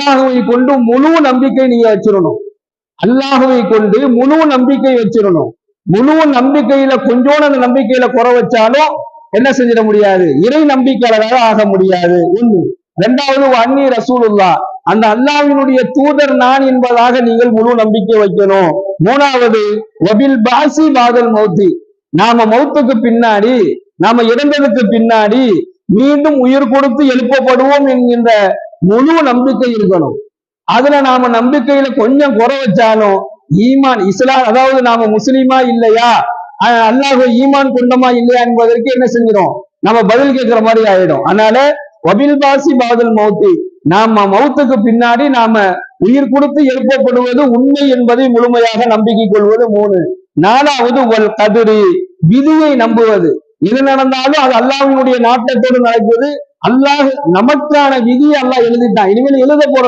அல்லாஹுவை கொண்டு முழு நம்பிக்கை நீங்க வச்சிடணும். அல்லாஹுவை கொண்டு முழு நம்பிக்கை வச்சிடணும். முழு நம்பிக்கையில கொஞ்சோட அந்த நம்பிக்கையில குறை வச்சாலும் என்ன செஞ்சிட முடியாது, இறை நம்பிக்கையாளராக ஆக முடியாது. ஒண்ணு. இரண்டாவது, அன்னி ரசூலுல்லாஹ், அந்த அல்லாஹ்வினுடைய தூதர் நான் என்பதாக நீங்கள் முழு நம்பிக்கை வைக்கணும். மூணாவது, வபில் பாசி பாதல் மௌத்தி, நாம மௌத்துக்கு பின்னாடி, நாம இறந்ததுக்கு பின்னாடி மீண்டும் உயிர் கொடுத்து எழுப்பப்படுவோம் என்கின்ற முழு நம்பிக்கை இருக்கணும். அதுல நாம நம்பிக்கையில கொஞ்சம் குறை வச்சாலும் ஈமான் இஸ்லாம், அதாவது நாம முஸ்லீமா இல்லையா, அல்லாஹ் ஈமான் கொண்டமா இல்லையா என்பதற்கு என்ன செஞ்சிடும், நம்ம பதில் கேட்கிற மாதிரி ஆயிடும். அதனால வபில் பாசி பாதல் மௌத்தி, நாம மௌத்துக்கு பின்னாடி நாம உயிர் கொடுத்து எழுப்பப்படுவது உண்மை என்பதை முழுமையாக நம்பிக்கை கொள்வது. மூணு. நாலாவது, வல் கதிரி, விதியை நம்புவது. எது நடந்தாலும் அது அல்லாஹ்வினுடைய நாட்டத்தோடு நடக்குது. அல்லாஹ் நமக்கான விதியை அல்லாஹ் எழுதிட்டான், இனிமேல் எழுத போற